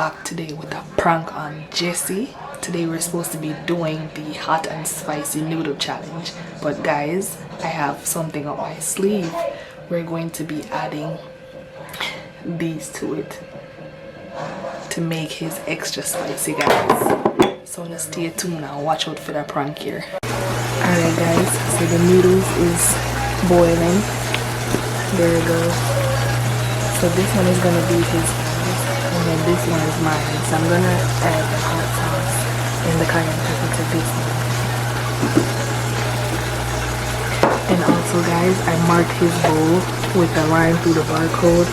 back today with a prank on Jessie. Today we're supposed to be doing the hot and spicy noodle challenge, but guys, I have something up my sleeve. We're going to be adding these to it to make his extra spicy, guys. So let's stay tuned and watch out for the prank here. Alright guys, so the noodles is boiling. There it goes. So this one is gonna be his, and then this one is mine. So I'm gonna add the hot sauce and the cayenne pepper to this one. And also guys, I marked his bowl with a line through the barcode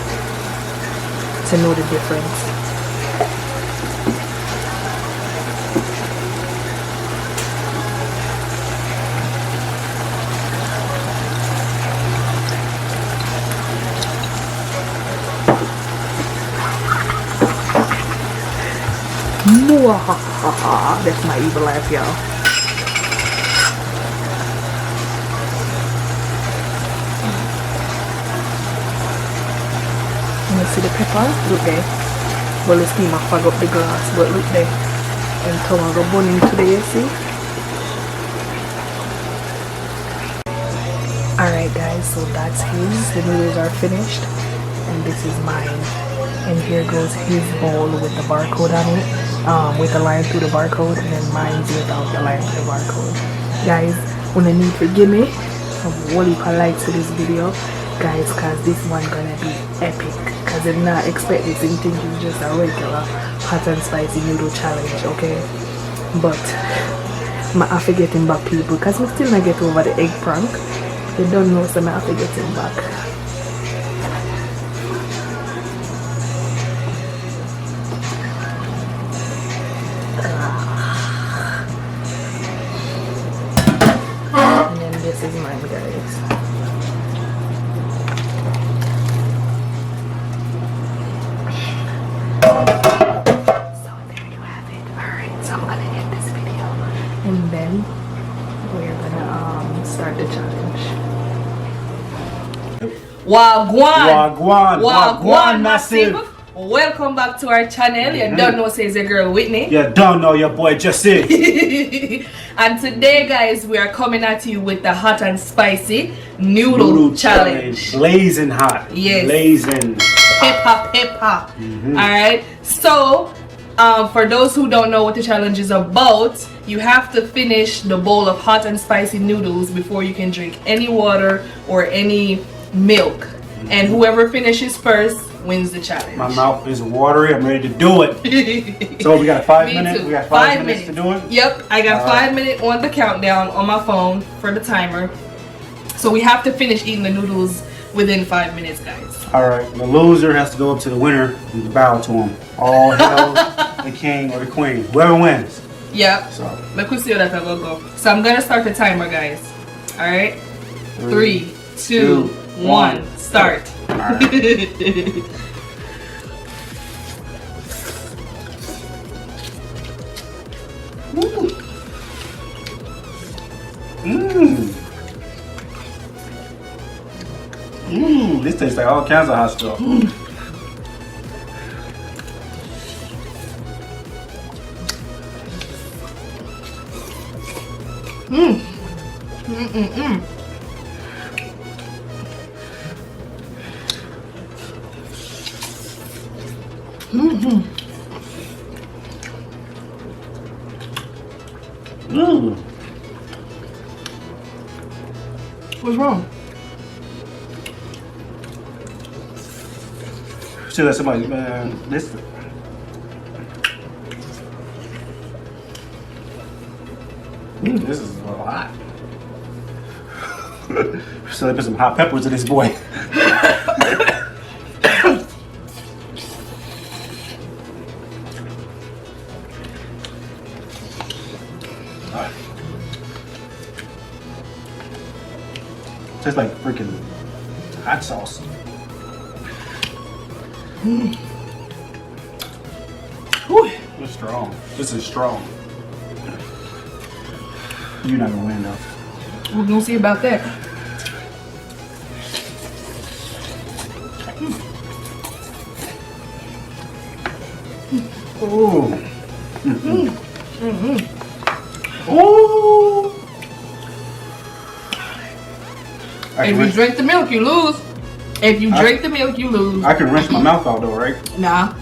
to know the difference. That's my evil laugh, y'all. You see the pepper? Look there. Well, the steam I fog up the glass, but look there. And tomato burning today, you see? Alright guys, so that's his. The noodles are finished. And this is mine. And here goes his bowl with the barcode on it, with the line through the barcode, and then mine's without the line through the barcode. Guys, when I need forgive me, what if I like to this video, guys, cause this one gonna be epic. Cause I'm not expect this and think it's just a regular hot and spicy noodle challenge, okay? But I have to get him back, people, cause we still not get over the egg prank. They don't know, so I have to get him back. This is mine, guys. So there you have it. Alright, so I'm gonna end this video and then we're gonna start the challenge. Wagwan massive. Welcome back to our channel. You don't know, says your girl Whitney. You don't know your boy Jessie. And today guys, we are coming at you with the hot and spicy noodle challenge. Blazing hot. Yes. Blazing. Pepper. Alright. So for those who don't know what the challenge is about, you have to finish the bowl of hot and spicy noodles before you can drink any water or any milk. And whoever finishes first wins the challenge. My mouth is watery. I'm ready to do it. So we got 5 minutes. We got 5 minutes to do it. Yep, I got 5 minutes on the countdown on my phone for the timer. So we have to finish eating the noodles within 5 minutes, guys. All right. The loser has to go up to the winner and bow to him. All hail the king or the queen. Whoever wins. Yep. So let's see how that will go. So I'm gonna start the timer, guys. All right. 3, 2, 1. Start. All right. This tastes like all kinds of hot stuff. What's wrong? So that somebody, this. This is a little hot. So they put some hot peppers in this boy. Tastes like freaking hot sauce. It's strong. This is strong. You're not gonna win though. We're gonna see about that. Ooh. Ooh. If you drink the milk, you lose. If you drink the milk, you lose. I can rinse my mouth out though, right? Nah.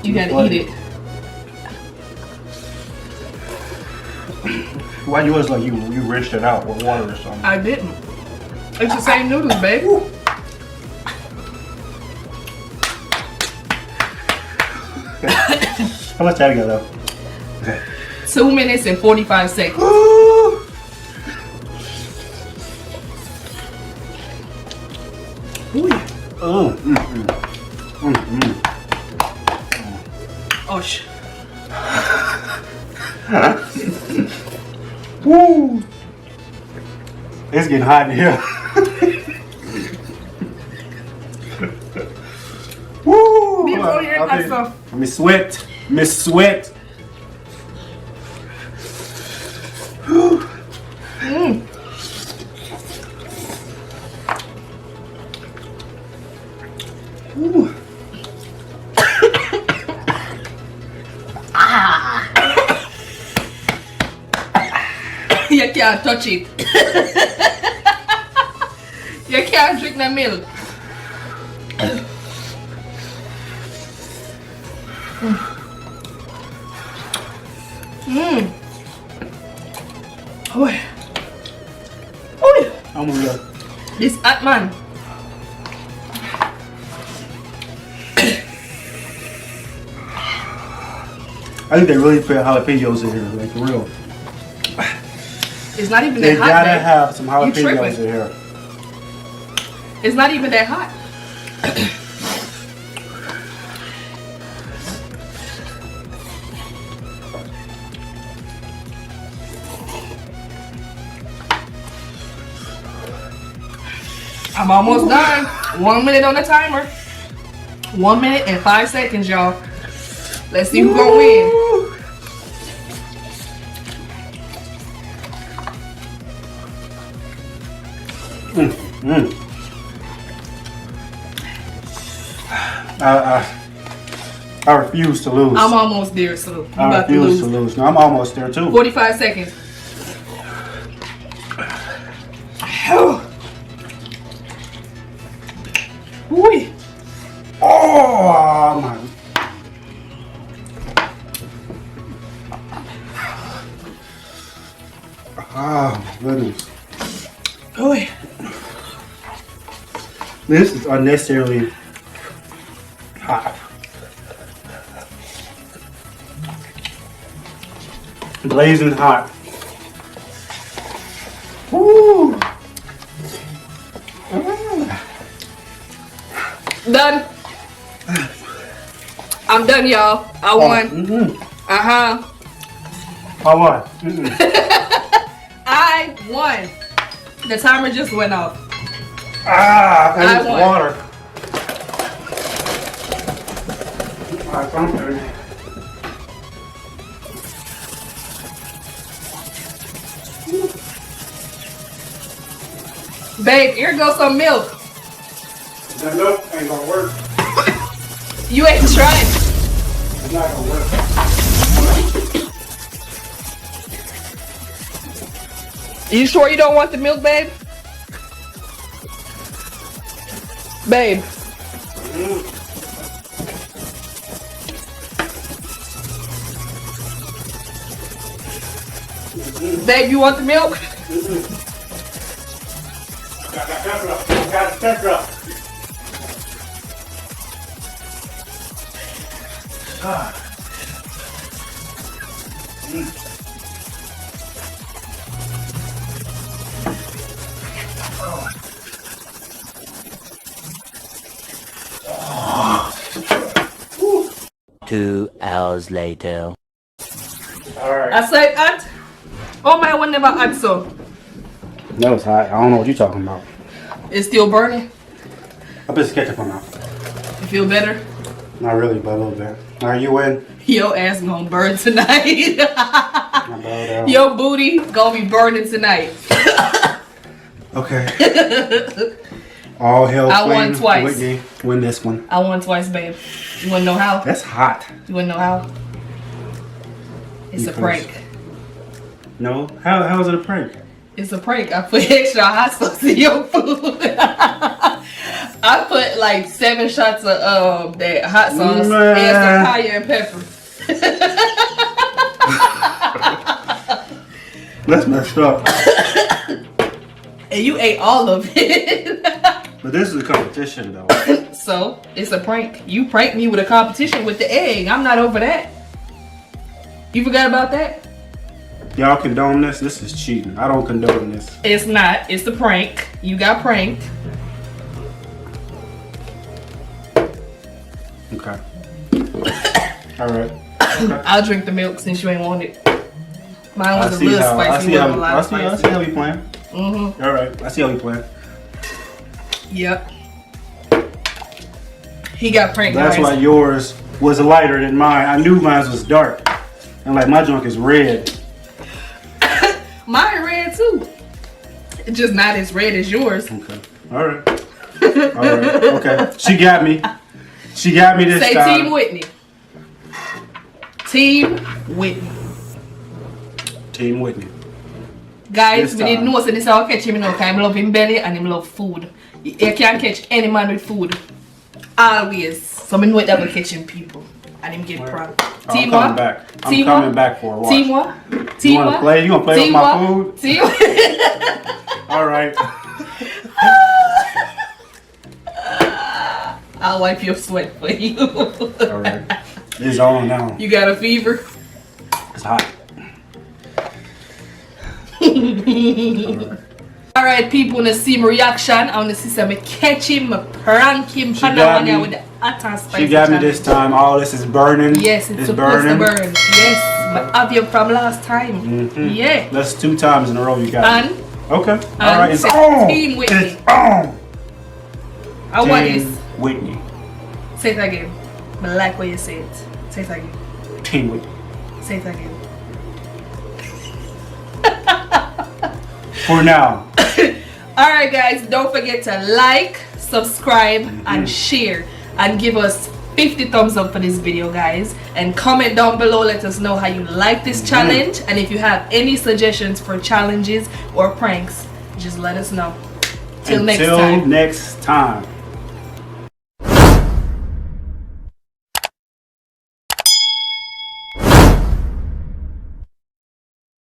You gotta eat it. Why yours like you rinsed it out with water or something? I didn't. It's the same noodles, babe. How much that go though? Okay. 2 minutes and 45 seconds. Oh shit. Woo! It's getting hot in here. Woo! Let me sweat. Miss Sweat. You can't touch it. You can't drink the milk. Oh, I'm gonna go. this hot man. I think they really put jalapenos in here, like for real. It's not even They that hot. gotta Babe. have some jalapenos tripping. in here. It's not even that hot. I'm almost done. 1 minute on the timer. 1 minute and 5 seconds, y'all. Let's see who's gonna win. I refuse to lose. I'm almost there, so you I about to refuse lose. to lose. No, I'm almost there too. 45 seconds. Ooh. Oh my. Oh my goodness. Ooh. This is unnecessarily hot. Blazing hot. Woo! Done. I'm done, y'all. I won. I won. I won. The timer just went off. I need won. water. Alright, I'm dirty. Babe, here goes some milk. That milk ain't gonna work. You ain't trying. It's not gonna work. You sure you don't want the milk, babe? Babe. Babe, you want the milk? Got pepper up. Got pepper up. Two hours later. Alright. I said hot. Oh my one never hot so. That was hot. I don't know what you're talking about. It's still burning. I put some ketchup on now. You feel better? Not really, but a little bit. Alright, you win. Your ass gonna burn tonight. Not bad, Your booty gonna be burning tonight. Okay. All hell I Queen won twice. Whitney win this one. I won twice, babe. You wanna know how? That's hot. You wanna know how? It's Because- a prank. No? How is it a prank? It's a prank. I put extra hot sauce in your food. I put like 7 shots of that hot sauce Man. and some cayenne pepper. That's messed up. And you ate all of it. But this is a competition though. So, it's a prank. You pranked me with a competition with the egg. I'm not over that. You forgot about that? Y'all condone this? This is cheating. I don't condone this. It's not. It's a prank. You got pranked. Okay. Alright. Okay. I'll drink the milk since you ain't want it. Mine was a little I spicy. see Wasn't a lot how of spicy. I see how we playing. Mm-hmm. Alright. I see how we playing. Yep. He got pranked. That's guys. why yours was lighter than mine. I knew mine was dark. And like my junk is red. Mine red too. It's just not as red as yours. Okay. Alright. Alright. Okay. She got me. She got me this Say time. Team Whitney. Team Whitney. Team Whitney. Guys, This we didn't time. know so this how catch him, you know, because I love him belly and him love food. You can't catch any man with food. Always. So I know that will catch him people. And him get pranked. I'm coming back. I'm coming back for a watch. Team what? You Team wanna what? play? You gonna play with Team my what? food? Team Alright. I'll wipe your sweat for you. Alright. It's on now. You got a fever? It's hot. Alright, people wanna see my reaction. I wanna see some catch him, prank him, She got me. with the hot and spicy She got me challenge. this time. All this is burning. Yes, it's supposed to burn. Yes, but have you from last time? Mhm. Yeah. That's 2 times in a row you got And me. Okay. Alright. It's say on. Team Whitney. It's on. I want Team this. Whitney. Say it again. I like what you say it. Say it again. Team Whitney. Say it again. For now. Alright guys, don't forget to like, subscribe, and share. And give us 50 thumbs up for this video, guys. And comment down below, let us know how you like this challenge. And if you have any suggestions for challenges or pranks, just let us know. Till next time. Until next time.